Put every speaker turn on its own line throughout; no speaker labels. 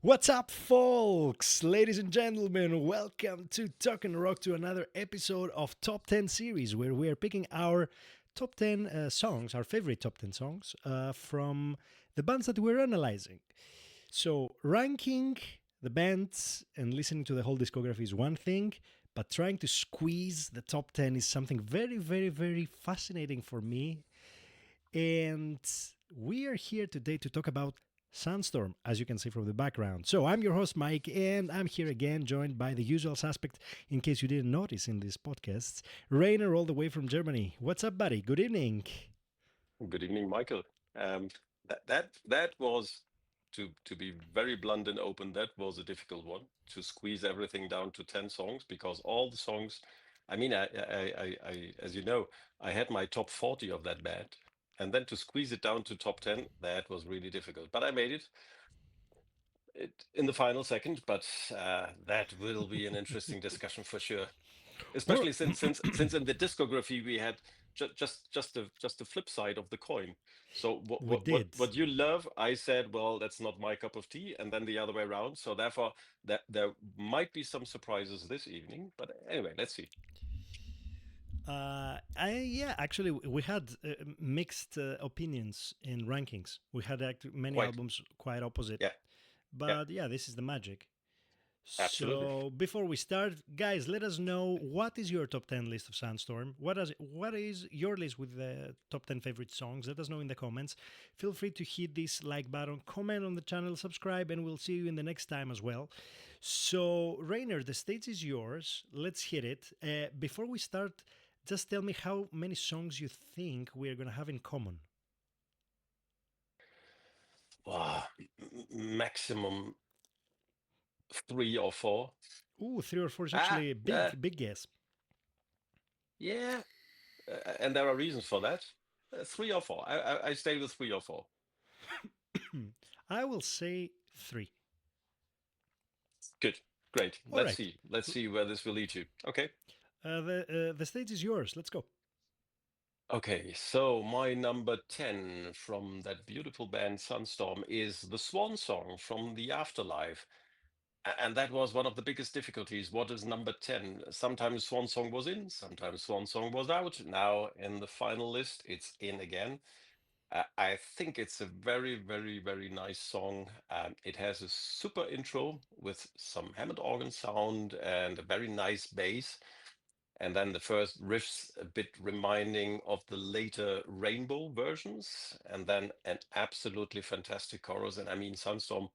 What's up, folks? Ladies and gentlemen, welcome to Talking Rock to another episode of Top 10 series where we are picking our top 10 songs, our favorite top 10 songs from the bands that we're analyzing. So, ranking the bands and listening to the whole discography is one thing, but trying to squeeze the top 10 is something very, very, very fascinating for me. And we are here today to talk about Sunstorm, as you can see from the background. So I'm your host, Mike, and I'm here again, joined by the usual suspect, in case you didn't notice in these podcasts, Rainer, all the way from Germany. What's up, buddy? Good evening.
Good evening, Michael. Um, that was to be very blunt and open. That was a difficult one to squeeze everything down to 10 songs because all the songs. I mean, as you know, I had my top 40 of that band, and then to squeeze it down to top 10, that was really difficult. But I made it in the final second. But that will be an interesting discussion for sure,
Or
especially since in the discography we had just the flip side of the coin. So what
we
what what
did.
what you love, I said, well, that's not my cup of tea, and then the other way around. So therefore, that there might be some surprises this evening. But anyway, let's see.
Yeah, actually, we had mixed opinions in rankings. We had many
Quite,
albums quite opposite,
yeah, yeah,
but yeah, this is the magic.
absolutely.
So before we start, guys, let us know what is your top 10 list of Sandstorm. What is your list with the top 10 favorite songs? Let us know in the comments. Feel free to hit this like button, comment on the channel, subscribe, and we'll see you in the next time as well. So Rainer, the stage is yours. Let's hit it. Before we start, just tell me how many songs you think we're gonna have in common.
Wow, maximum 3 or 4.
Ooh, three or four is
Ah,
actually a big guess.
yeah, and there are reasons for that. 3 or 4. I stay with 3 or 4.
I will say three.
Good. Great.
All
Let's
right.
see. Let's see where this will lead you. Okay.
The stage is yours. Let's go.
Okay. So my number 10 from that beautiful band Sunstorm is the Swan Song from the Afterlife. And that was one of the biggest difficulties. What is number 10? Sometimes Swan Song was in, sometimes Swan Song was out. Now in the final list, it's in again. I think it's a very, very, very nice song. It has a super intro with some Hammond organ sound and a very nice bass. And then the first riffs a bit reminding of the later Rainbow versions. And then an absolutely fantastic chorus. And I mean, Sunstorm,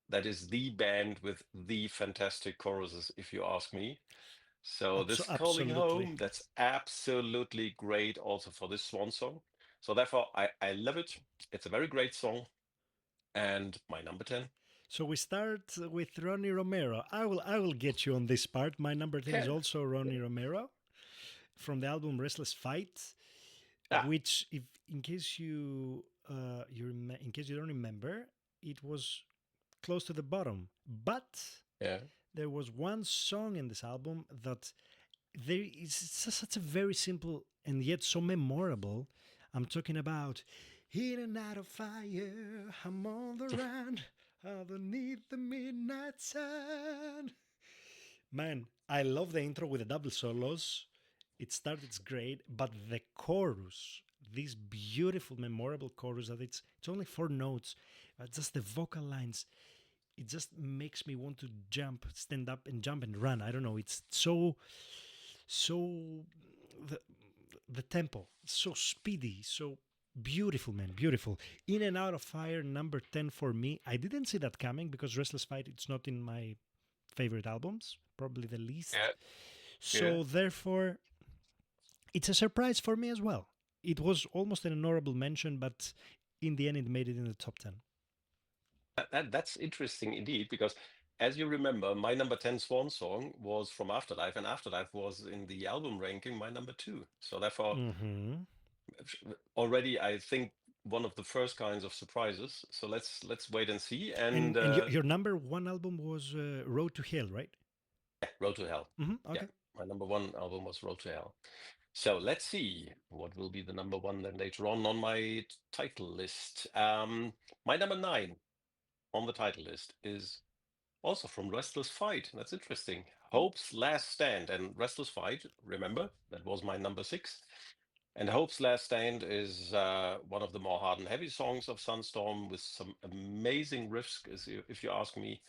that is the band with the fantastic choruses, if you ask me. So this Calling
Absolutely.
Home, that's absolutely great also for this swan song. So therefore, I love it. It's a very great song. And my number 10.
So we start with Ronnie Romero. I will get you on this part. My number 10 is
Yeah.
also Ronnie Romero from the album Restless Fight,
Ah,
which, if in case in case you don't remember, it was close to the bottom. But
yeah.
there was one song in this album that there is such a very simple and yet so memorable. I'm talking about in and out of fire, I'm on the run, underneath the midnight sun. Man, I love the intro with the double solos. It starts, it's great, but the chorus, this beautiful, memorable chorus that it's only 4 notes, but just the vocal lines, it just makes me want to jump, stand up and jump and run. I don't know. It's so the the tempo so speedy, so beautiful, man, beautiful. In and Out of Fire, number 10 for me. I didn't see that coming because Restless Fight, it's not in my favorite albums, probably the least.
Yeah. Yeah.
So therefore, it's a surprise for me as well. It was almost an honorable mention, but in the end, it made it in the top 10.
That's interesting indeed, because as you remember, my number 10 Swan song was from Afterlife, and Afterlife was in the album ranking my number 2. So therefore,
Hmm.
already I think one of the first kinds of surprises. So let's wait and see.
And
And
your number one album was Road to Hell, right?
yeah, Road to Hell. Yeah,
Okay.
my number one album was Road to Hell. So let's see what will be the number one then later on my title list. My number 9. on the title list is also from Restless Fight. That's interesting.
Oh.
Hope's Last Stand and Restless Fight. Remember, that was my number six. And Hope's Last Stand is one of the more hard and heavy songs of Sunstorm with some amazing riffs, if you ask me.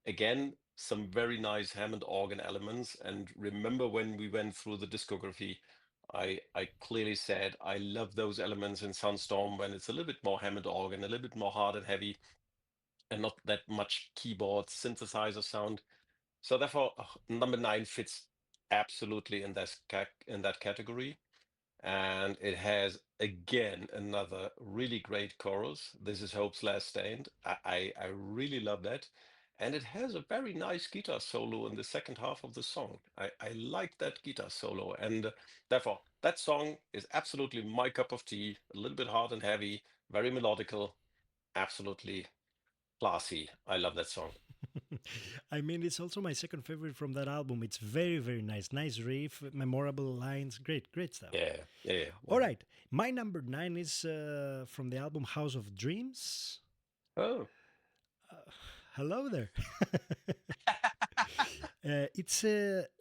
Again, some very nice Hammond organ elements. And remember when we went through the discography, I clearly said I love those elements in Sunstorm when it's a little bit more Hammond organ, a little bit more hard and heavy, and not that much keyboard synthesizer sound. So therefore, number nine fits absolutely in in that category. And it has again another really great chorus. This is Hope's Last Stand. I really love that. And it has a very nice guitar solo in the second half of the song. I like that guitar solo. And therefore, that song is absolutely my cup of tea, a little bit hard and heavy, very melodical, absolutely classy. I love that song.
I mean, it's also my second favorite from that album. It's very, very nice. Nice riff, memorable lines. Great, great stuff.
Yeah, yeah, yeah.
All
Yeah.
right. My number nine is from the album House of Dreams.
Oh.
Hello there. It's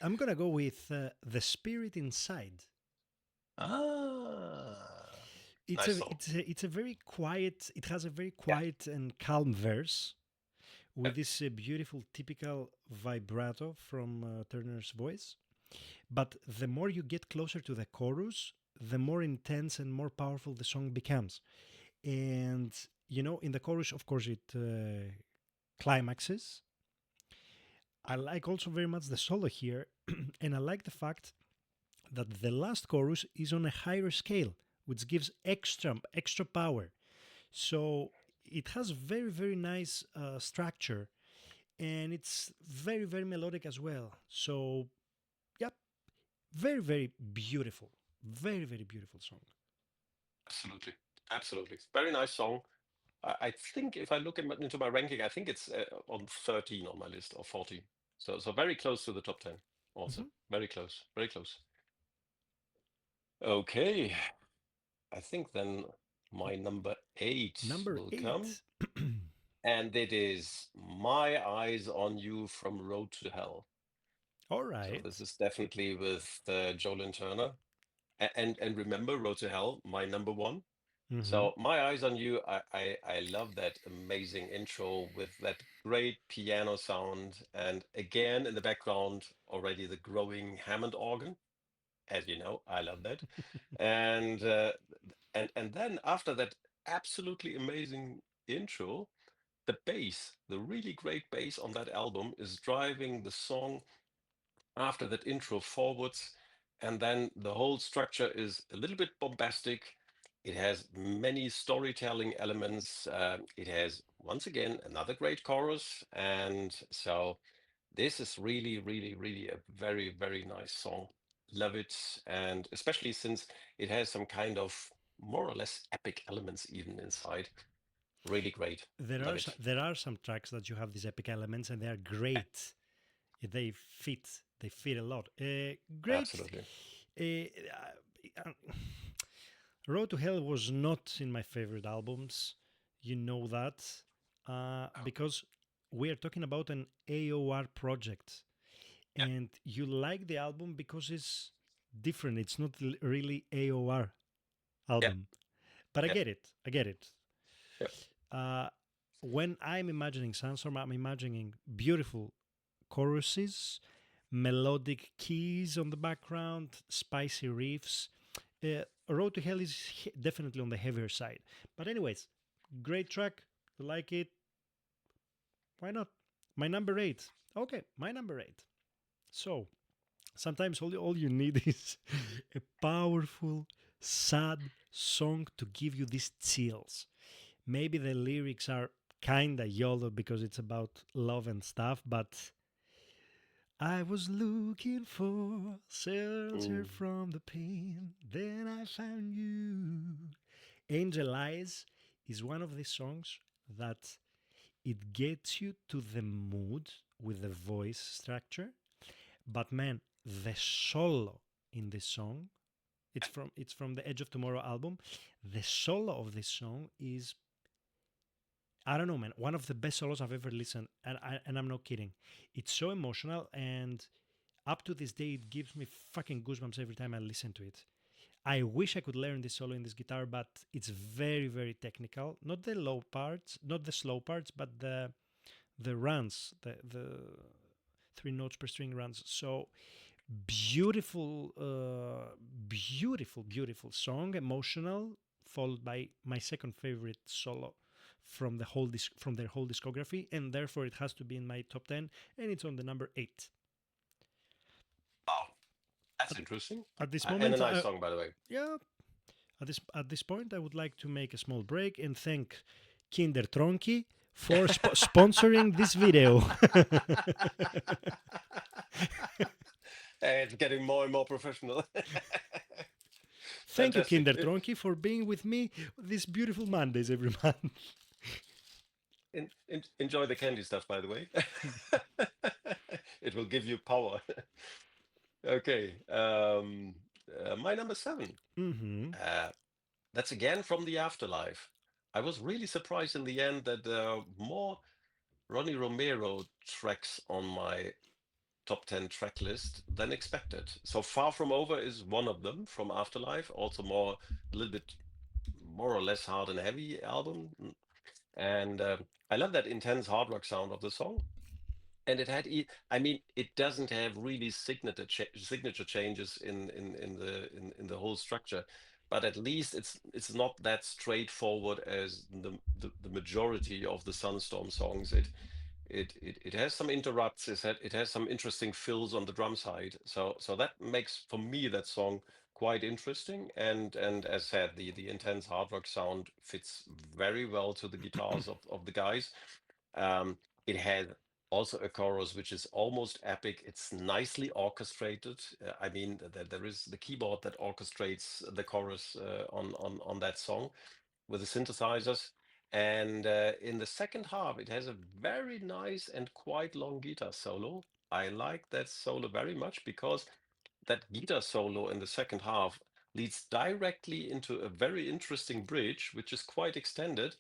I'm gonna go with The Spirit Inside.
Ah.
It's
Nice
a
song.
it's a very quiet. It has a very
Yeah.
quiet and calm verse
Yeah.
with this beautiful typical vibrato from Turner's voice. But the more you get closer to the chorus, the more intense and more powerful the song becomes. And in the chorus, of course, it climaxes. I like also very much the solo here, and I like the fact that the last chorus is on a higher scale, which gives extra power. So it has very very nice structure, and it's very very melodic as well. So yep, very very beautiful, very very beautiful song.
Absolutely. Absolutely. Very nice song. I think if I look into my ranking, I think it's on 13 on my list or 14. So very close to the top 10 also.
Mhm.
Very close. Very close. Okay. I think then my number eight
Number
will come.
8.
And it is My Eyes on You from Road to Hell.
All
So this
right.
is definitely with Jolyn Turner. And remember, Road to Hell, my number one.
Hmm.
So My Eyes on You, I love that amazing intro with that great piano sound. And again, in the background, already the growing Hammond organ. As you know, I love that. And and then after that absolutely amazing intro, the bass, the really great bass on that album is driving the song after that intro forwards, and then the whole structure is a little bit bombastic. It has many storytelling elements. It has, once again, another great chorus. And so this is really, really, really a very, very nice song. Love it. And especially since it has some kind of more or less epic elements even inside. Really great. Love it.
There are some tracks that you have these epic elements, and they are
Yeah,
great. They fit a lot. Great.
absolutely.
Uh, Road to Hell was not in my favorite albums. You know that. Because we are talking about an AOR project.
Yeah,
And you like the album because it's different. It's not really AOR
yeah,
album. But I
yeah,
get it. I get it.
yeah.
Uh, when I'm imagining Sandstorm, I'm imagining beautiful choruses, melodic keys on the background, spicy riffs. Road to Hell is definitely on the heavier side. But, anyways, great track. You like it? Why not? My number 8. Okay, my number 8. So, sometimes all you need is a powerful, sad song to give you these chills. Maybe the lyrics are kinda YOLO because it's about love and stuff, but I was looking for shelter
Mm.
from the pain, then I found you. Angel Eyes is one of the songs that it gets you to the mood with the voice structure, but man, the solo in this song, it's from the Edge of Tomorrow album. The solo of this song is I don't know, man. One of the best solos I've ever listened, and I'm not kidding. It's so emotional, and up to this day, it gives me fucking goosebumps every time I listen to it. I wish I could learn this solo in this guitar, but it's very, very technical. Not the low parts, not the slow parts, but the runs, the three notes per string runs. So beautiful, beautiful, beautiful song, emotional, followed by my second favorite solo from from their whole discography, and therefore it has to be in my top 10, and it's on the number 8.
Oh, that's
At,
interesting.
at this
And a
moment,
nice song, by the way.
yeah, at this point, I would like to make a small break and thank Kinder Tronki for sponsoring this video.
It's getting more and more professional.
Thank you,
Fantastic.
Kinder Tronki, for being with me these beautiful Mondays every month.
Enjoy the candy stuff, by the way. It will give you power. Okay. My number seven.
Mm-hmm.
Uh, that's again from the afterlife. I was really surprised in the end that there are more Ronnie Romero tracks on my top 10 track list than expected. So Far From Over is one of them from Afterlife, also more a little bit more or less hard and heavy album. And I love that intense hard rock sound of the song. And it had, I mean, it doesn't have really signature changes in the whole structure, but at least it's not that straightforward as the majority of the Sunstorm songs. It has some interrupts. It has some interesting fills on the drum side. So that makes for me that song quite interesting. And as said, the intense hard rock sound fits very well to the guitars of the guys. It had also a chorus which is almost epic. It's nicely orchestrated. I mean, there is the keyboard that orchestrates the chorus on that song with the synthesizers. And in the second half, it has a very nice and quite long guitar solo. I like that solo very much because that guitar solo in the second half leads directly into a very interesting bridge, which is quite extended.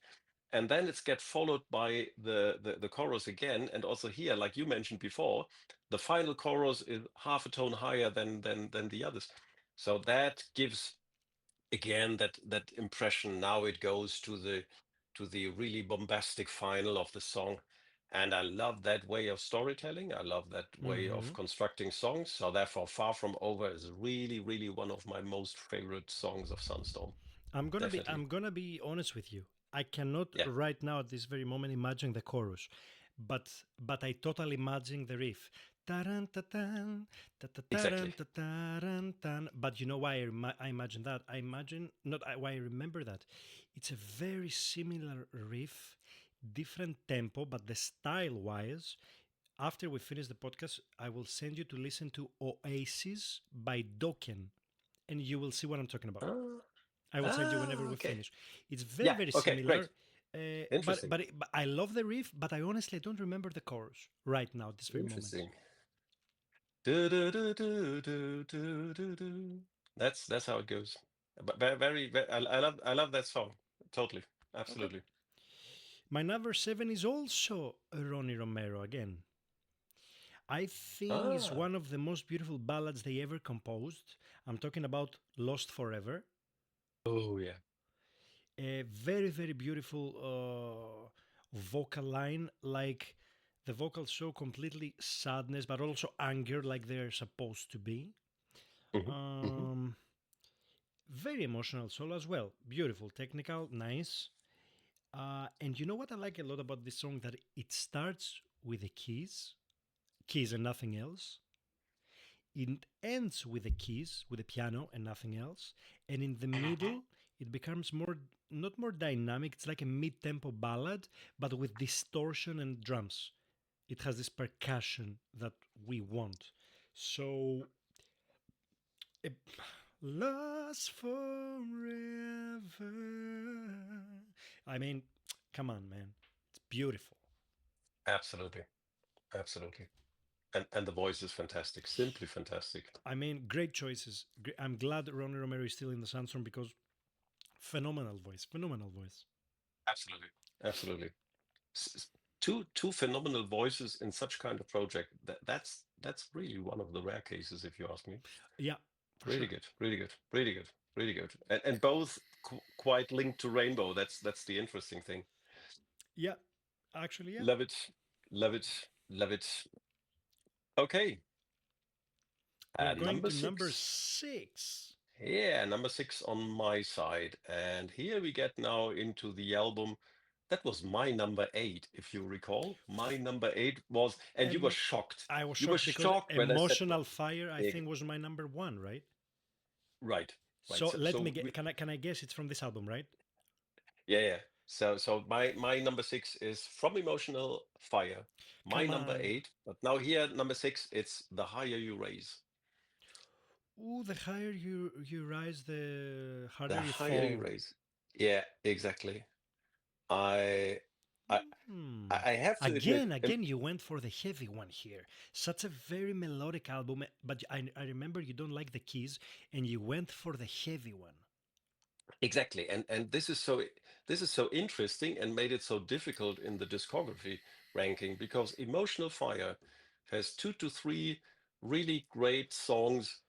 And then it's get followed by the chorus again. And also here, like you mentioned before, the final chorus is half a tone higher than the others. So that gives again that impression. Now it goes to the really bombastic final of the song, and I love that way of storytelling. I love that way
Mm-hmm.
of constructing songs. So therefore Far From Over is really one of my most favorite songs of Sunstorm. Definitely.
I'm gonna be honest with you. I cannot
Yeah,
right now at this very moment imagine the chorus, but I totally imagine the riff. Taran tatan,
exactly.
tatataran tataran tan. But you know why I imagine that? I imagine not why I remember that. It's a very similar riff, different tempo, but the style wise. After we finish the podcast, I will send you to listen to Oasis by Dokken, and you will see what I'm talking about.
Ah,
I will send you whenever we
okay.
finish. It's very,
Yeah,
very
okay, great.
similar.
Interesting.
But I love the riff, but I honestly don't remember the chorus right now, this very moment.
Interesting. Do, do, do, do, do, do, do, do. That's how it goes. But I love that song. Totally.
Okay.
Absolutely.
My number 7 is also Ronnie Romero again. I think it's
Ah.
one of the most beautiful ballads they ever composed. I'm talking about Lost Forever.
Oh yeah.
A very, very beautiful vocal line. Like the vocals show completely sadness, but also anger, like they're supposed to be.
Hmm. Hmm.
Um, Very emotional solo as well. Beautiful, technical, nice. And you know what I like a lot about this song? That it starts with the keys and nothing else. It ends with the keys, with the piano and nothing else. And in the middle, it becomes more, not more dynamic. It's like a mid-tempo ballad, but with distortion and drums. It has this percussion that we want. So it, lost forever. I mean, come on, man. It's beautiful.
Absolutely. Absolutely. And the voice is fantastic. Simply fantastic.
I mean, great choices. I'm glad Ronnie Romero is still in the Sunstorm because phenomenal voice, phenomenal voice.
Absolutely. Absolutely. Two phenomenal voices in such kind of project. That's really one of the rare cases, if you ask me.
Yeah, for
Really
sure.
good, really good, really good, really good, and both quite linked to Rainbow. That's the interesting thing.
Yeah, actually, yeah.
Love it, love it, love it. Okay,
We're going
number
to number
six.
6.
Yeah, number six on my side. And here we get now into the album. That was my number eight, if you recall. My number eight was, and you were
Um,
shocked.
I was
You were
shocked because
shocked when I said,
Emotional Fire, I
eh,
think, was my number 1, right?
right, right.
So let
So
me get. Can I guess it's from this album, right?
yeah, yeah. So my number six is From Emotional Fire. My
Come
number
on.
eight, but now here number six, it's The Higher You Raise.
Ooh, the higher you rise, the
The
harder you
higher you
fall.
raise. Yeah, exactly. I I
Hmm.
I have to admit,
Again, you went for the heavy one here. Such a very melodic album, but I remember you don't like the keys, and you went for the heavy one.
exactly, and this is so interesting and made it so difficult in the discography ranking because Emotional Fire has two to three really great songs,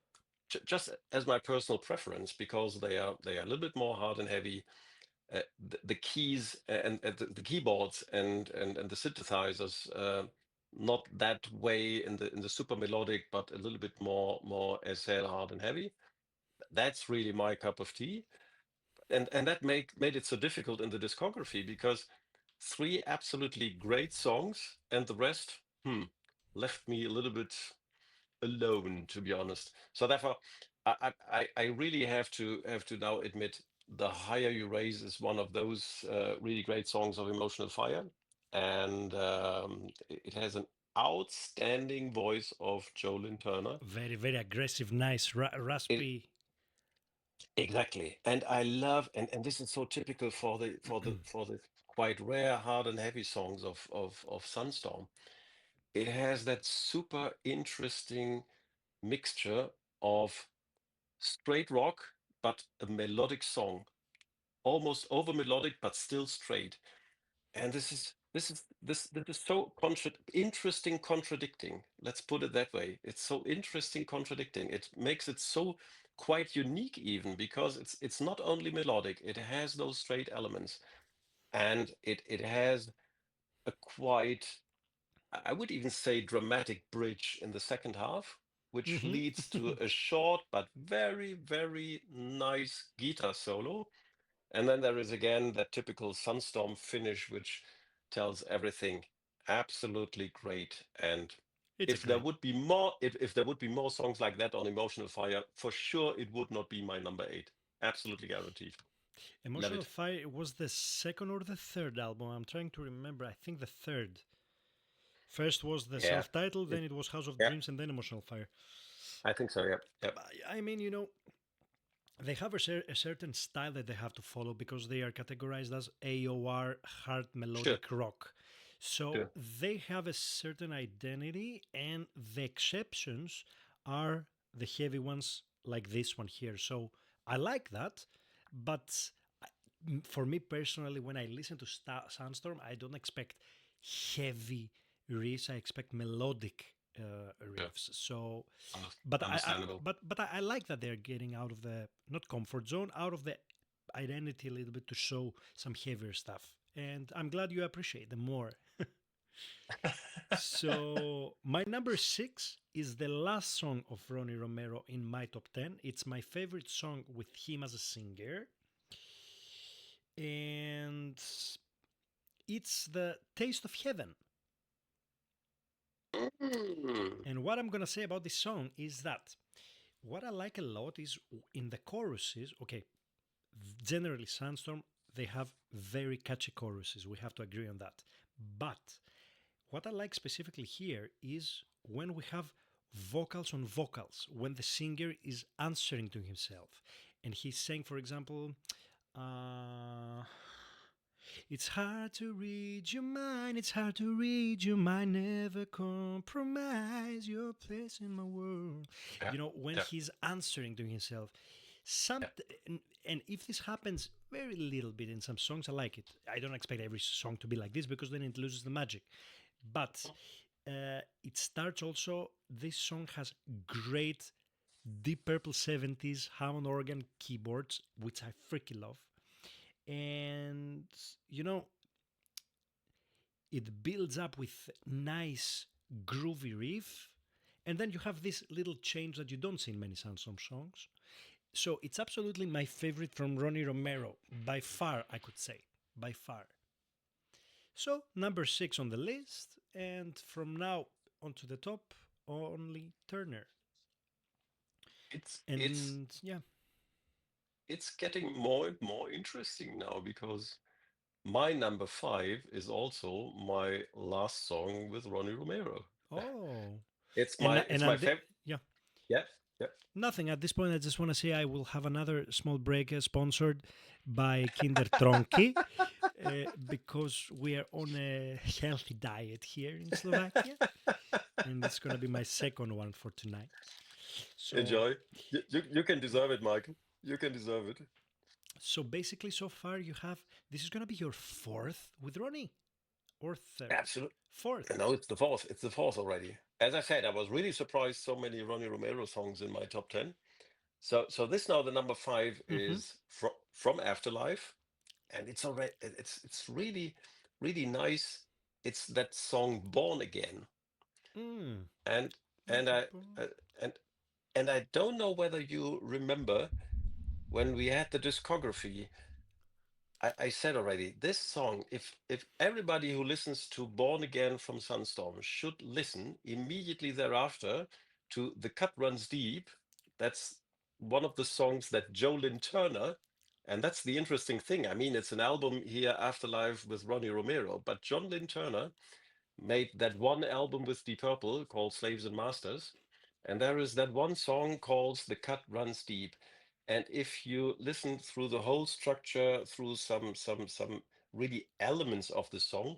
just as my personal preference because they are a little bit more hard and heavy. The keys and the keyboards and the synthesizers, not that way in the super melodic, but a little bit more as said hard and heavy. That's really my cup of tea, and that made it so difficult in the discography because three absolutely great songs and the rest, left me a little bit alone, to be honest. So therefore, I really have to now admit The Higher You Raise is one of those really great songs of Emotional Fire, and it has an outstanding voice of Jolyn Turner.
Very, very aggressive, nice,
It
raspy.
exactly, and I love, and this is so typical for the quite rare hard and heavy songs of Sunstorm. It has that super interesting mixture of straight rock, but a melodic song, almost over melodic, but still straight. And this is so interesting, contradicting. Let's put it that way. It's so interesting, contradicting. It makes it so quite unique, even because it's not only melodic. It has those straight elements, and it has a quite, I would even say, dramatic bridge in the second half, which
Hmm.
leads to a short but very, very nice guitar solo. And then there is again that typical Sunstorm finish, which tells everything. Absolutely great. And
It's a
if there
great.
would be more, if there would be more songs like that on Emotional Fire, for sure it would not be my number eight. Absolutely guaranteed. Love
Emotional
it.
Fire was the second or the third album. I'm trying to remember. I think the third. First was the
Yeah.
self-titled,
It,
then it was House of
yeah,
Dreams, and then Emotional Fire.
I think so. Yep. Yep.
I mean, they have a certain style that they have to follow because they are categorized as AOR, hard
Sure.
melodic rock. So
Sure.
they have a certain identity, and the exceptions are the heavy ones like this one here. So I like that, but for me personally, when I listen to Sandstorm, I don't expect heavy riffs. I expect melodic
Sure.
riffs. So,
Uh,
but
Understandable.
I like that they're getting out of the not comfort zone, out of the identity a little bit to show some heavier stuff. And I'm glad you appreciate them more. So my number 6 is the last song of Ronnie Romero in my top 10. It's my favorite song with him as a singer, and it's the Taste of Heaven.
Mm.
And what I'm gonna say about this song is that what I like a lot is in the choruses. Okay, generally Sandstorm, they have very catchy choruses. We have to agree on that. But what I like specifically here is when we have vocals on vocals, when the singer is answering to himself, and he's saying, for example, uh, it's hard to read your mind, it's hard to read your mind, never compromise your place in my world.
Yeah.
When
Yeah.
he's answering to himself, some
Yeah.
and if this happens very little bit in some songs. I like it. I don't expect every song to be like this because then it loses the magic. But it starts also. This song has great Deep Purple 70s Hammond organ keyboards, which I freaking love. And you know, it builds up with nice groovy riff, and then you have this little change that you don't see in many Sandstorm songs. So it's absolutely my favorite from Ronnie Romero, by far, I could say, by far. So number 6 on the list, and from now on to the top, only Turner.
It's it's
And yeah,
it's getting more and more interesting now because my number five is also my last song with Ronnie Romero.
oh,
It's
and
my it's my favorite.
yeah,
Yeah, yeah.
nothing at this point. I just want to say I will have another small break sponsored by Kinder Tronki because we are on a healthy diet here in Slovakia, and it's gonna be my second one for tonight. So,
Enjoy. You can deserve it, Michael. You can deserve it.
so basically, so far you have this is gonna be your fourth with Ronnie or third,
Absolutely.
fourth.
No, it's the fourth. It's the fourth already. As I said, I was really surprised so many Ronnie Romero songs in my top 10. So this now the number five
Mm-hmm.
is from Afterlife, and it's already it's really really nice. It's that song Born Again,
Mm.
and and I uh, and and I don't know whether you remember when we had the discography. I said already, this song, if everybody who listens to Born Again from Sunstorm should listen immediately thereafter to The Cut Runs Deep, that's one of the songs that Jolyn Turner, and that's the interesting thing. I mean, it's an album here, Afterlife with Ronnie Romero, but John Lynn Turner made that one album with Deep Purple called Slaves and Masters. And there is that one song called The Cut Runs Deep. And if you listen through the whole structure, through some really elements of the song,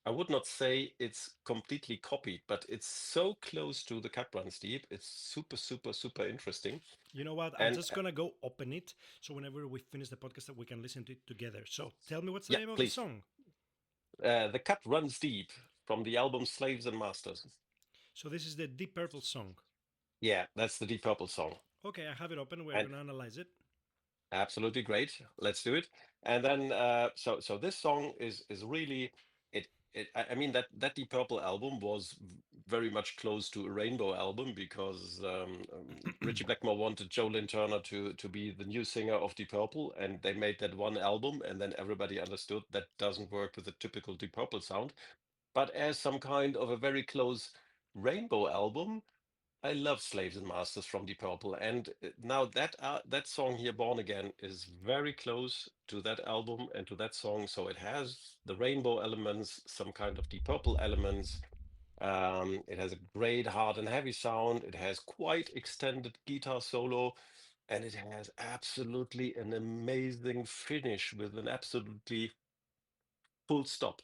I would not say it's completely copied, but it's so close to The Cut Runs Deep. It's super, super, super interesting.
You know what? I'm
And
just gonna go open it so whenever we finish the podcast, that we can listen to it together. So tell me what's the
yeah,
name of the
please.
song.
The Cut Runs Deep from the album Slaves and Masters.
So this is the Deep Purple song.
Yeah, that's the Deep Purple song.
Okay, I have it open. We're
And
gonna analyze it.
absolutely great. Let's do it. And then so this song is really I mean that Deep Purple album was very much close to a Rainbow album because Richie Blackmore wanted Joe Lynn Turner to be the new singer of Deep Purple, and they made that one album, and then everybody understood that doesn't work with the typical Deep Purple sound. But as some kind of a very close Rainbow album, I love Slaves and Masters from Deep Purple, and now that song here, Born Again, is very close to that album and to that song. So it has the rainbow elements, some kind of Deep Purple elements. It has a great hard and heavy sound. It has quite extended guitar solo, and it has absolutely an amazing finish with an absolutely full stop.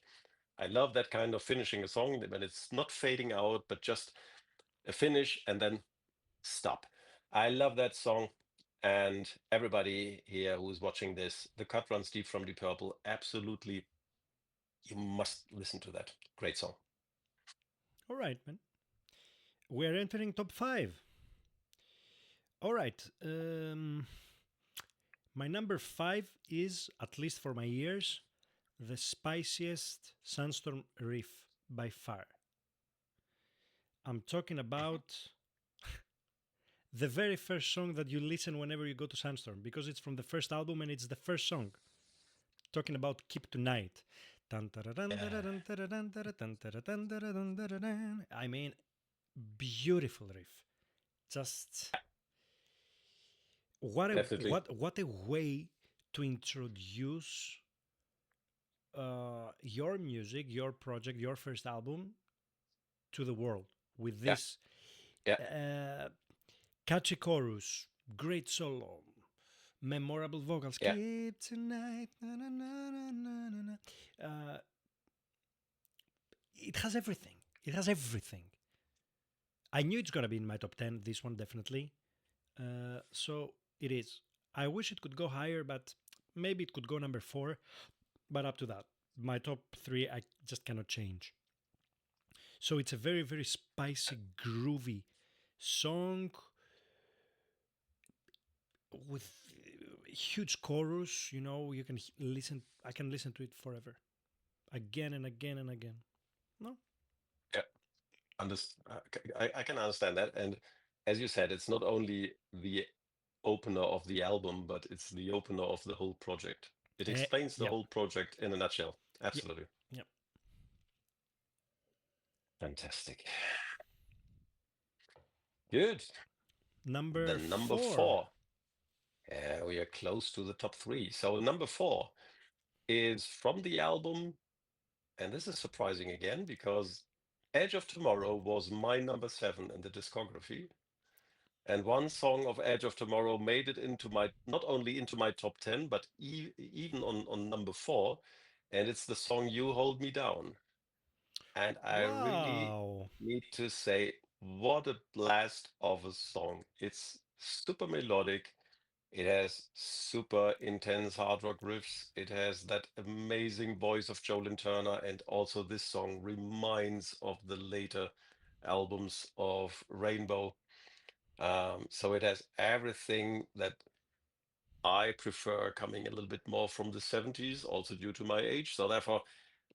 I love that kind of finishing a song when it's not fading out, but just a finish and then stop. I love that song. And everybody here who's watching this, The Cut Runs Deep from Deep Purple, absolutely, you must listen to that. Great song.
All right, man. We're entering top five. All right. My number five is, at least for my ears, the spiciest Sandstorm riff by far. I'm talking about the very first song that you listen whenever you go to Sandstorm, because it's from the first album and it's the first song. Talking about Keep Tonight.
Yeah,
I mean, beautiful riff. Just
definitely.
what a way to introduce your music, your project, your first album to the world with
Yeah,
this
yeah,
uh, catchy chorus, great solo, memorable vocals.
yeah.
Keep tonight. Na, na, na, na, na, na, na. It has everything. It has everything. I knew it's gonna be in my top 10. This one definitely. So it is. I wish it could go higher, but Maybe it could go number 4, but up to that. My top 3, I just cannot change. So it's a very, very spicy, groovy song with huge chorus. You know, you can listen. I can listen to it forever, again and again and again. No,
Yeah, I can understand that. And as you said, it's not only the opener of the album, but it's the opener of the whole project. It explains the
yeah,
whole project in a nutshell.
yeah,
Absolutely.
yeah.
Fantastic. Good.
Number
Then number
4.
4. We are close to the top 3. So number 4 is from the album, and this is surprising again because Edge of Tomorrow was my number 7 in the discography. And one song of Edge of Tomorrow made it into my, not only into my top 10, but even on number 4. And it's the song You Hold Me Down. And I really
Wow.
need to say, what a blast of a song. It's super melodic. It has super intense hard rock riffs. It has that amazing voice of Jolyn Turner. And also, this song reminds of the later albums of Rainbow. So it has everything that I prefer, coming a little bit more from the 70s, also due to my age. So therefore,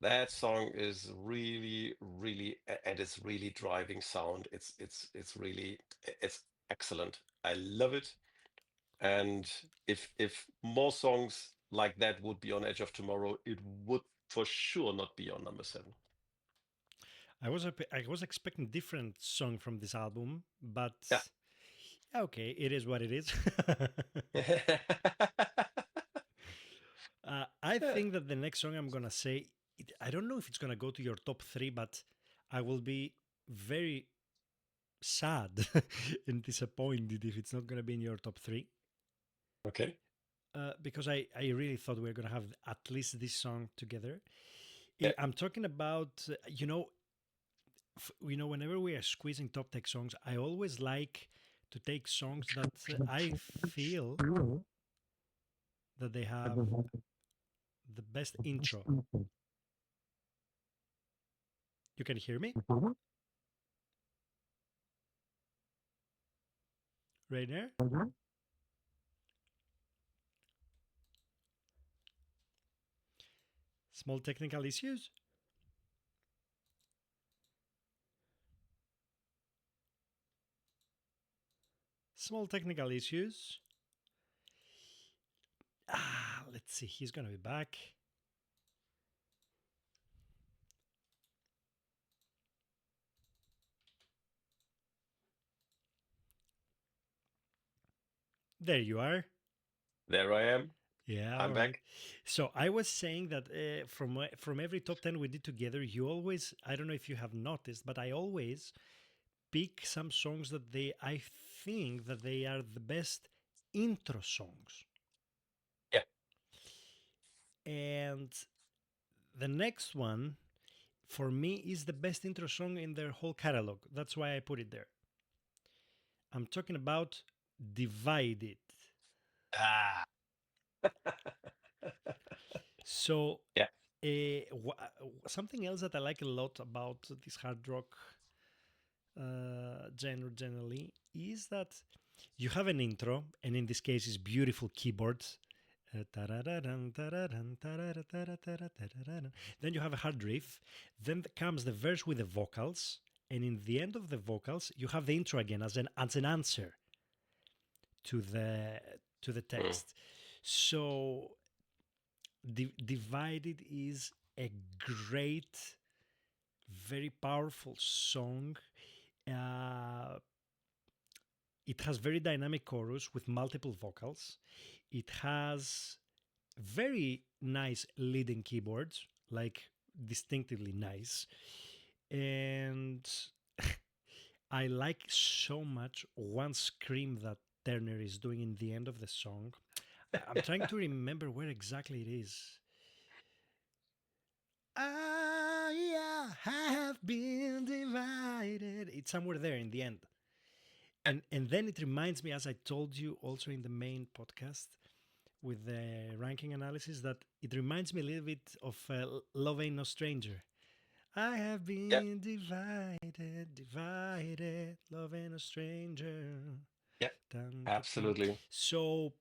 that song is really, really, and it's really driving sound. It's really, it's excellent. I love it. And if more songs like that would be on Edge of Tomorrow, it would for sure not be on number 7.
I was expecting different song from this album,
Yeah.
but okay, it is what it is. I
Yeah.
think that the next song I'm gonna say, I don't know if it's gonna go to your top 3, but I will be very sad and disappointed if it's not gonna be in your top 3.
Okay.
Because I really thought we were gonna have at least this song together.
Yeah.
I'm talking about whenever we are squeezing top tech songs, I always like to take songs that I feel that they have the best intro. You can hear me right there. Small technical issues. Small technical issues. Let's see. He's gonna be back. There you are.
There I am.
Yeah,
I'm
all right.
back.
So I was saying that from every top 10 we did together, you always, I don't know if you have noticed, but I always pick some songs that I think that they are the best intro songs.
Yeah.
And the next one for me is the best intro song in their whole catalog. That's why I put it there. I'm talking about Divided.
Ah.
So,
Yeah.
something else that I like a lot about this hard rock genre generally is that you have an intro, and in this case, it's beautiful keyboards. Then you have a hard riff. Then comes the verse with the vocals, and in the end of the vocals, you have the intro again as an answer to the
Mm.
text. So, Divided is a great, very powerful song. Uh, it has very dynamic chorus with multiple vocals. It has very nice leading keyboards, like distinctively nice. And I like so much one scream that Turner is doing in the end of the song. I'm trying to remember where exactly it is. I have been divided. It's somewhere there in the end. And then it reminds me, as I told you also in the main podcast, with the ranking analysis that it reminds me a little bit of Love Ain't No Stranger. I have
Yeah,
been divided, divided, love ain't a stranger.
yeah,
Dun, dun, dun.
absolutely.
So,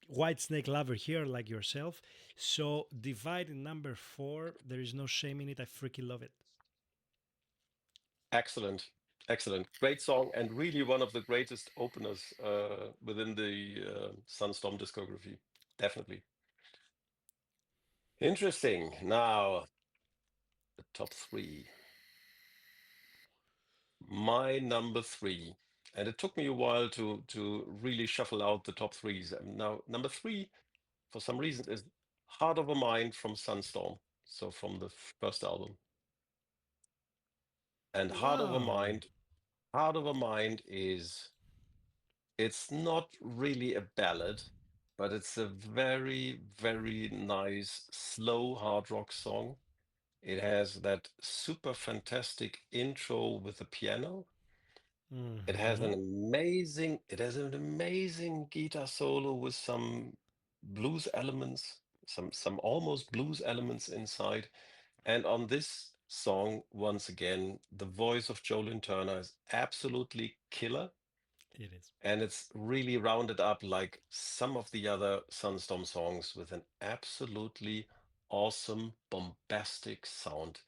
White Snake lover here, like yourself. So, divide in number four. There is no shame in it. I freaking love it.
Excellent. Excellent. Great song, and really one of the greatest openers within the Sunstorm discography. Definitely. Interesting. Now, the top three. My number three. And it took me a while to really shuffle out the top threes. And now, number three, for some reason, is Heart of a Mind from Sunstorm. So from the first album. And
Wow.
Heart of a Mind is it's not really a ballad, but it's a very, very nice, slow hard rock song. It has that super fantastic intro with the piano.
Mm-hmm.
It has an amazing guitar solo with some blues elements, some almost blues elements inside. And on this song, once again, the voice of Jolene Turner is absolutely killer.
It is.
And it's really rounded up like some of the other Sunstorm songs with an absolutely awesome, bombastic sound.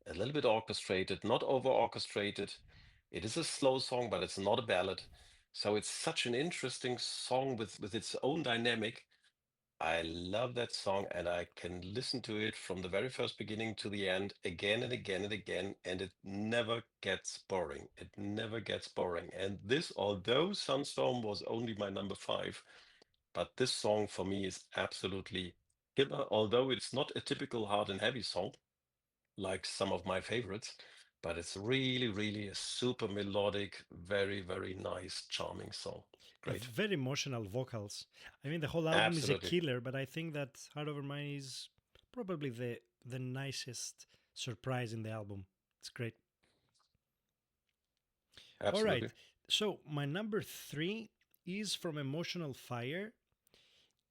A little bit orchestrated, not over orchestrated. It is a slow song, but it's not a ballad. So it's such an interesting song with its own dynamic. I love that song, and I can listen to it from the very first beginning to the end again and again and again, and it never gets boring. It never gets boring. And this, although Sunstorm was only my number five, but this song for me is absolutely killer, although it's not a typical hard and heavy song like some of my favorites, but it's really, really a super melodic, very, very nice, charming song. Great.
Very emotional vocals. I mean, the whole album is a
Absolutely.
killer, but I think that Heart Over Mine is probably the nicest surprise in the album. It's great. All right.
Absolutely.
So my number three is from Emotional Fire,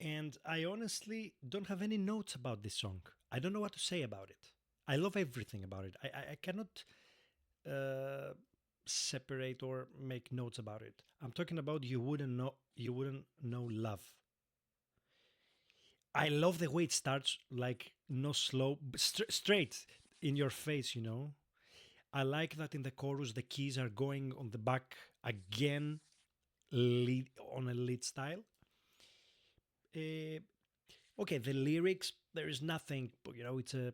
and I honestly don't have any notes about this song. I don't know what to say about it. I love everything about it. I cannot uh, separate or make notes about it. I'm talking about you wouldn't know love. I love the way it starts, like no slow, straight in your face. I like that in the chorus the keys are going on the back again, lead on a lead style. Uh, okay, the lyrics there is nothing, but it's a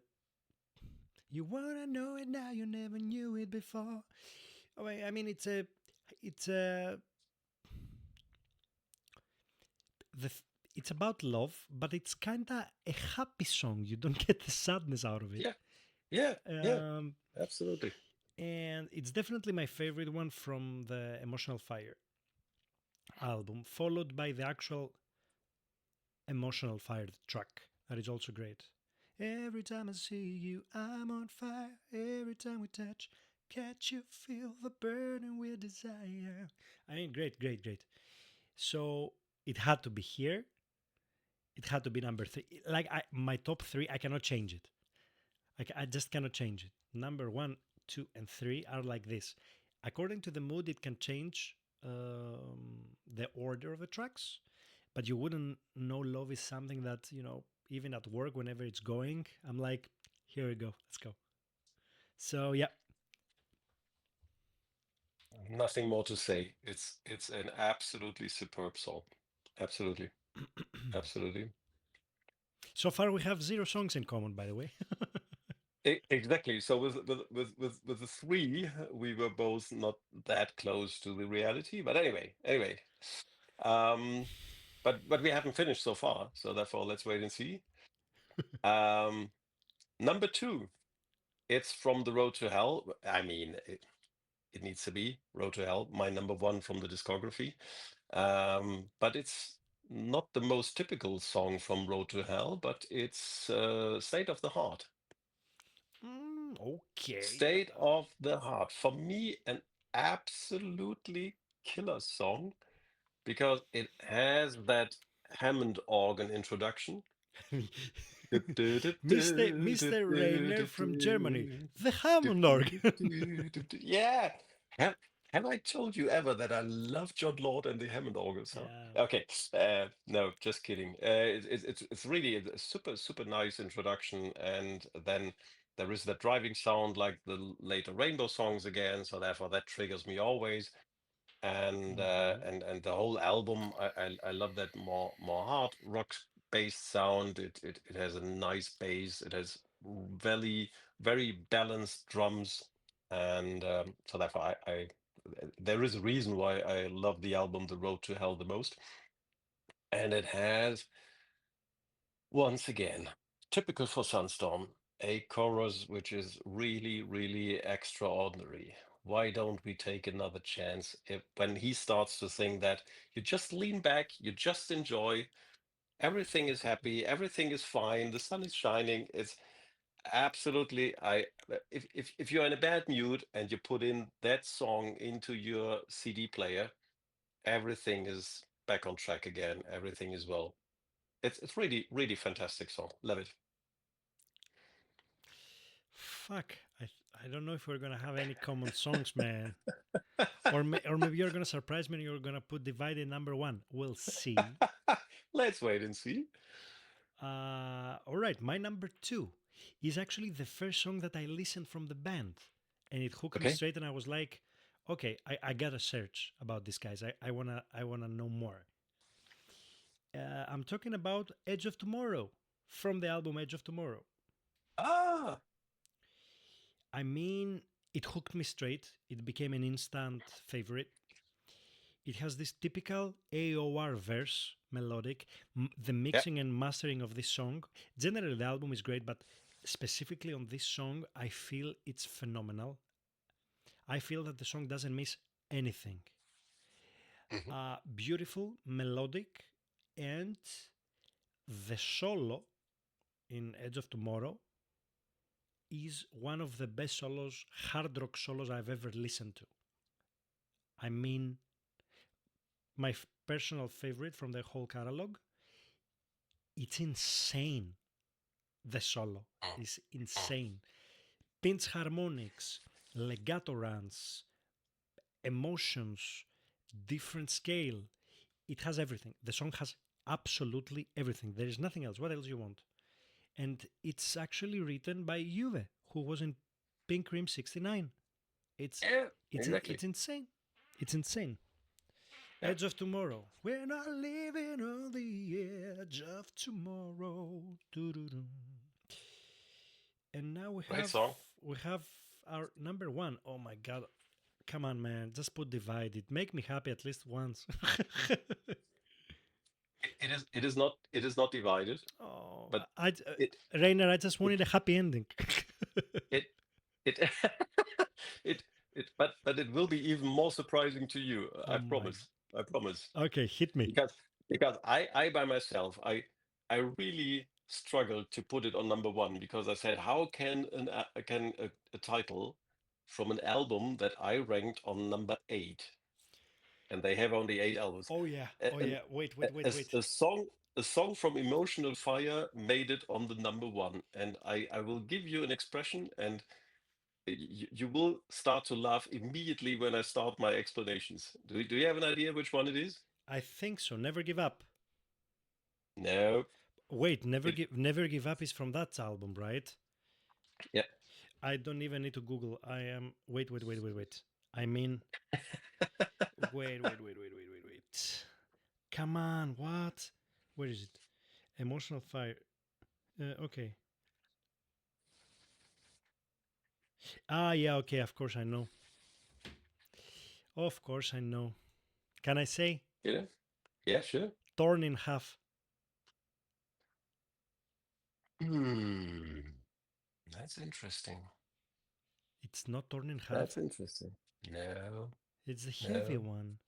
you wanna know it now, you never knew it before. Oh, I mean it's a the it's about love, but it's kinda a happy song. You don't get the sadness out of it.
Yeah. Yeah. Yeah.
Um,
Absolutely.
and it's definitely my favorite one from the Emotional Fire album, followed by the actual Emotional Fire track that is also great. Every time I see you, I'm on fire. Every time we touch, catch you feel the burning with desire. I mean, great, great, great. So it had to be here. It had to be number three. Like my top three, I cannot change it. I just cannot change it. Number one, two, and three are like this. According to the mood, it can change the order of the tracks, but you wouldn't know love is something that, even at work, whenever it's going, I'm like, here we go, let's go. So, yeah.
Nothing more to say. It's an absolutely superb song. Absolutely. Absolutely.
So far, we have zero songs in common, by the way.
Exactly. So with the three, we were both not that close to the reality. But anyway. Um, but we haven't finished so far, so therefore let's wait and see. Um, number two, it's from the Road to Hell. I mean, it needs to be Road to Hell, my number one from the discography. But it's not the most typical song from Road to Hell, but it's State of the Heart.
Okay.
State of the Heart. For me, an absolutely killer song because it has that Hammond organ introduction.
Mr. Rainer from Germany, the Hammond organ.
Yeah. Have, have I told you ever that I love John Lord and the Hammond organ sound?
Yeah.
Okay. No, just kidding. It's really a super nice introduction, and then there is that driving sound like the later Rainbow songs again. So therefore, that triggers me always. And
Hmm.
the whole album, I love that more hard rock based sound. It has a nice bass. It has very balanced drums, and so therefore there is a reason why I love the album The Road to Hell the most. And it has, once again, typical for Sunstorm, a chorus which is really extraordinary. Why don't we take another chance? If, when he starts to sing that, you just lean back, you just enjoy. Everything is happy, everything is fine, the sun is shining. It's absolutely, if you're in a bad mood and you put in that song into your CD player, everything is back on track again. Everything is well. It's really fantastic song. Love it.
Fuck. I don't know if we're gonna have any common songs, man. Or maybe you're gonna surprise me and you're gonna put Divided number one. We'll see.
Let's wait and see.
All right, my number two is actually the first song that I listened from the band, and it hooked me
Okay.
straight. And I was like, okay, I gotta search about these guys. I wanna know more. I'm talking about Edge of Tomorrow from the album Edge of Tomorrow.
Ah,
I mean, it hooked me straight. It became an instant favorite. It has this typical AOR verse, melodic. The
yeah.
mixing and mastering of this song. Generally, the album is great, but specifically on this song, I feel it's phenomenal. I feel that the song doesn't miss anything.
Mhm.
Beautiful, melodic, and the solo in Edge of Tomorrow is one of the best solos, hard rock solos I've ever listened to. I mean, my personal favorite from the whole catalog. It's insane. The solo
Mm,
is
mm.
insane. Pinch harmonics, legato runs, emotions, different scale. It has everything. The song has absolutely everything. There is nothing else. What else you want? And it's actually written by Juve, who was in Pink Cream 69. It's
Yeah,
it's
exactly.
it's insane. It's insane.
Yeah,
Edge of Tomorrow. We're not living on the edge of tomorrow. Doo-doo-doo. And now we
great
have
song.
we have our number one. Oh my god. Come on, man. Just put Divided. Make me happy at least once.
It is not divided,
Oh,
but it
Rainer, I just
it
wanted a happy ending.
it it but it will be even more surprising to you.
Oh
I
my.
promise. I promise.
Okay, hit me.
because because I by myself I really struggled to put it on number one because I said how can a title from an album that I ranked on number eight, and they have only eight albums,
Oh yeah. Oh
and
yeah. Wait, wait, wait, wait.
a song from Emotional Fire made it on the number one, and I will give you an expression, and you will start to laugh immediately when I start my explanations. Do you have an idea which one it is?
I think so. Never give up.
No.
Wait,
It,
never give up is from that album, right?
yeah.
I don't even need to Google. I am. Wait, wait, wait, wait, wait. I mean, wait. Come on, what? Where is it? Emotional fire. Okay. Ah, yeah, okay, of course I know. Of course I know. Can I say?
Yeah, yeah, sure.
Torn in half.
Hmm, that's interesting.
It's not torn in half.
That's interesting. No,
It's the heavy
no,
one.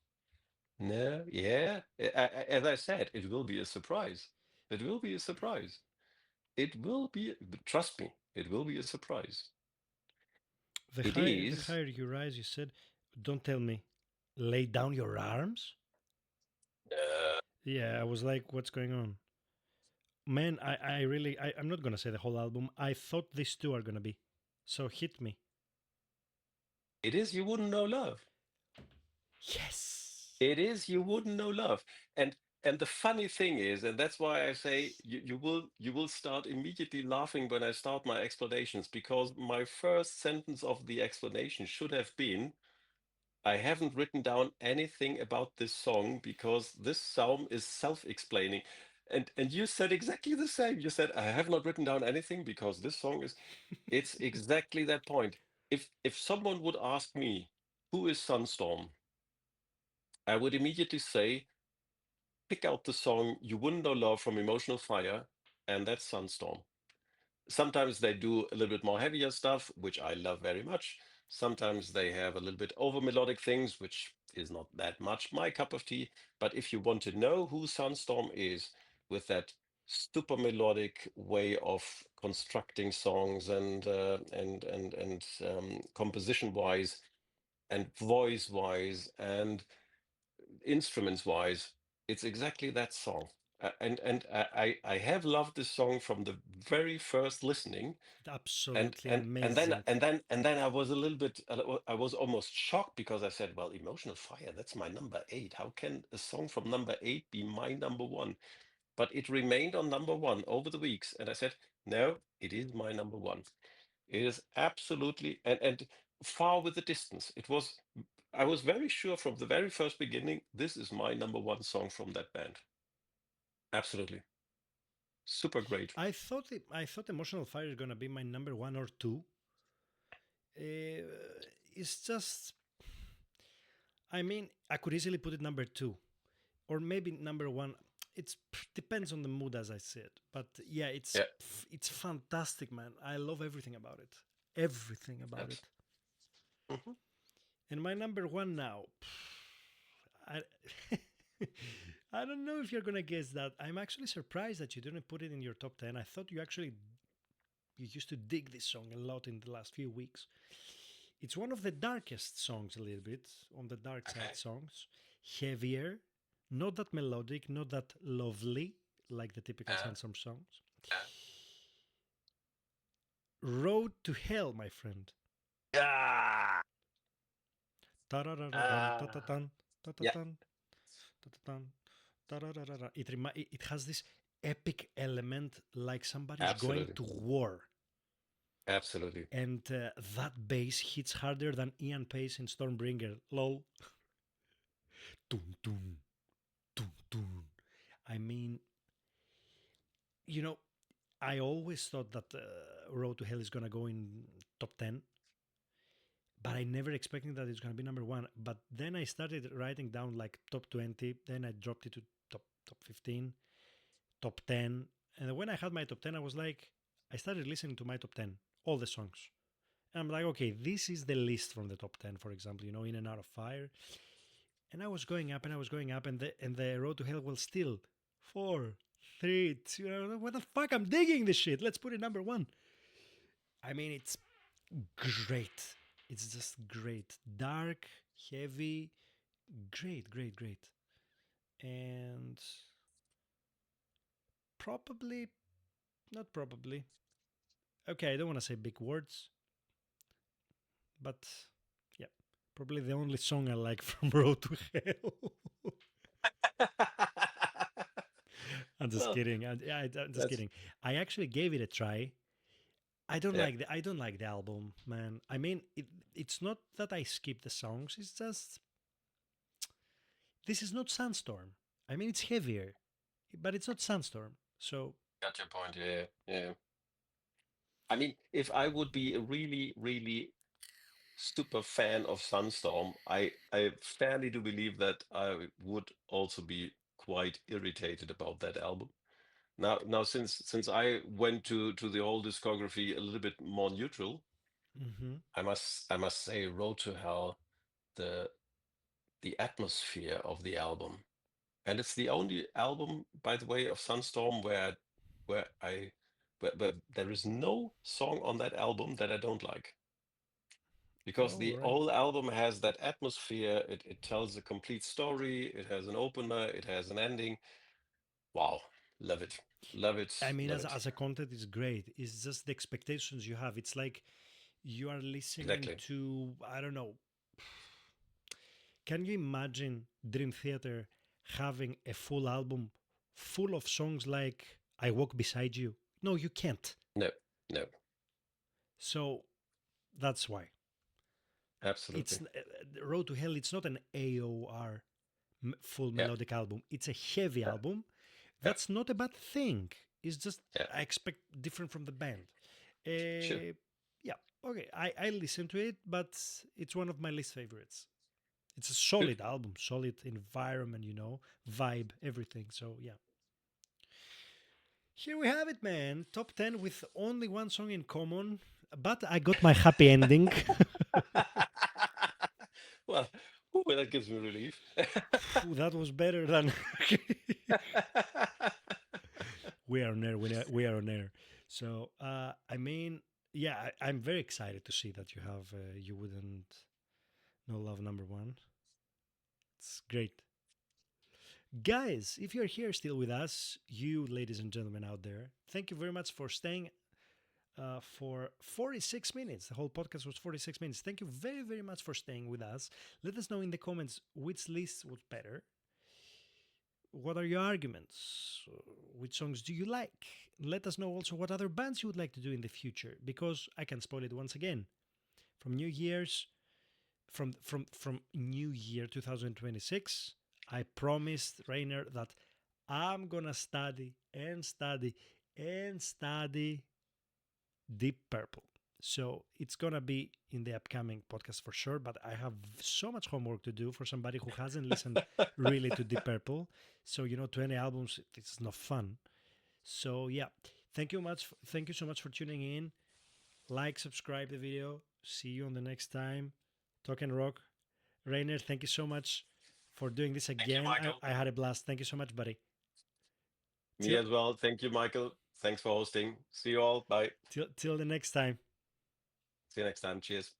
no. Yeah, as I said, it will be a surprise. It will be a surprise. It will be, trust me, it will be a surprise. It
The
is.
higher you rise, you said. Don't tell me. Lay down your arms?
No,
Yeah, I was like, what's going on? Man, I really, I'm not gonna say the whole album. I thought these two are gonna be. So hit me.
It is You Wouldn't Know Love.
Yes.
It is You Wouldn't Know Love. And the funny thing is, and that's why I say you will start immediately laughing when I start my explanations, because my first sentence of the explanation should have been, I haven't written down anything about this song because this song is self-explaining. And you said exactly the same. You said, I have not written down anything because this song is, it's exactly that point. If someone would ask me, who is Sunstorm? I would immediately say, pick out the song You Wouldn't Know Love from Emotional Fire, and that's Sunstorm. Sometimes they do a little bit more heavier stuff, which I love very much. Sometimes they have a little bit over melodic things, which is not that much my cup of tea. But if you want to know who Sunstorm is, with that super melodic way of constructing songs and composition wise and voice wise and instruments wise, it's exactly that song. And I have loved this song from the very first listening, and
Absolutely
and then
amazing.
and then and then I was a little bit, I was almost shocked because I said, well, Emotional Fire, that's my number eight. How can a song from number eight be my number one? But it remained on number one over the weeks, and I said, no, it is my number one. It is absolutely, and far with the distance. It was, I was very sure from the very first beginning, this is my number one song from that band. Absolutely. Super great.
I thought Emotional Fire is gonna be my number one or two. It's just, I mean, I could easily put it number two or maybe number one. It depends on the mood, as I said. But yeah,
Yeah.
it's fantastic, man. I love everything about it. Everything about
Abs-
it.
mhm.
And my number one now, I, I don't know if you're gonna guess that. I'm actually surprised that you didn't put it in your top ten. I thought you used to dig this song a lot in the last few weeks. It's one of the darkest songs, a little bit on the dark side
Okay.
songs. Heavier, not that melodic, not that lovely like the typical
Uh,
Sandstorm songs.
uh,
Road to Hell, my friend.
yeah.
Tararararan,
Ah.
tatatan,
Yeah.
tatatan, tatatan, tarararara. It has this epic element like somebody's going
Absolutely.
to war.
Absolutely.
And that bass hits harder than Ian Pace in Stormbringer. Lol. Dun, dun, dun, dun. I mean, you know, I always thought that Road to Hell is gonna go in top 10, but I never expected that it's gonna be number one. But then I started writing down like top 20, then I dropped it to top 15, top 10, and when I had my top 10, I was like, I started listening to my top 10, all the songs. And I'm like, okay, this is the list from the top 10, for example, In and Out of Fire. And I was going up and I was going up, and the Road to Hell was still four, three, two. What the fuck? I'm digging this shit. Let's put it number one. I mean, it's great. It's just great. Dark, heavy, great, great, great. And probably, not probably. Okay, I don't want to say big words, but yeah, probably the only song I like from Road to Hell. I'm just
Well,
kidding. I'm just
that's,
kidding. I actually gave it a try.
yeah.
I don't like the album, man. I mean, it's not that I skip the songs. It's just this is not Sandstorm. I mean, it's heavier, but it's not Sandstorm. So
Got your point. Yeah. Yeah. I mean, if I would be a really, really super fan of Sunstorm, I fairly do believe that I would also be quite irritated about that album. Now, since I went to the whole discography a little bit more neutral,
mhm.
I must say, Road to Hell, the the atmosphere of the album, and it's the only album, by the way, of Sunstorm where where there is no song on that album that I don't like. because
All
the
right.
whole album has that atmosphere. It tells a complete story. It has an opener. It has an ending. Wow, love it, love it,
I mean,
love it.
as a content, it's great. It's just the expectations you have. It's like you are listening
Exactly.
to, I don't know, can you imagine Dream Theater having a full album full of songs like I Walk Beside You? No, you can't.
No, no,
So that's why. It's
absolutely.
Road to Hell, it's not an AOR full
Yeah,
melodic album. It's a heavy
yeah,
album.
yeah,
That's not a bad thing. It's just
yeah.
I expect different from the band.
Sure.
Yeah, okay. I listen to it, but it's one of my least favorites. It's a
Good.
solid album, solid environment, vibe, everything. So yeah, here we have it, man. Top 10 with only one song in common, but I got my happy ending.
Well, ooh, that gives me relief.
That was better than we are on air. We are on air. So I mean, yeah, I'm very excited to see that you have you wouldn't know love number one. It's great. Guys, if you're here still with us, you ladies and gentlemen out there, thank you very much for staying for 46 minutes. The whole podcast was 46 minutes. Thank you very, very much for staying with us. Let us know in the comments which list was better. What are your arguments? Which songs do you like? Let us know also what other bands you would like to do in the future, because I can spoil it once again. From New Year's, from New Year 2026, I promised Rainer that I'm gonna study and study and study Deep Purple. So it's gonna be in the upcoming podcast for sure. But I have so much homework to do for somebody who hasn't listened really to Deep Purple. So 20 albums, it's not fun. So yeah, thank you much. Thank you so much for tuning in. Like, subscribe the video. See you on the next time. Talk and rock. Rainer, thank you so much for doing this
Thank you,
again.
Michael.
I had a blast. Thank you so much, buddy.
Me
Till
as well. Thank you, Michael. Thanks for hosting. See you all. Bye.
till the next time.
See you next time. Cheers.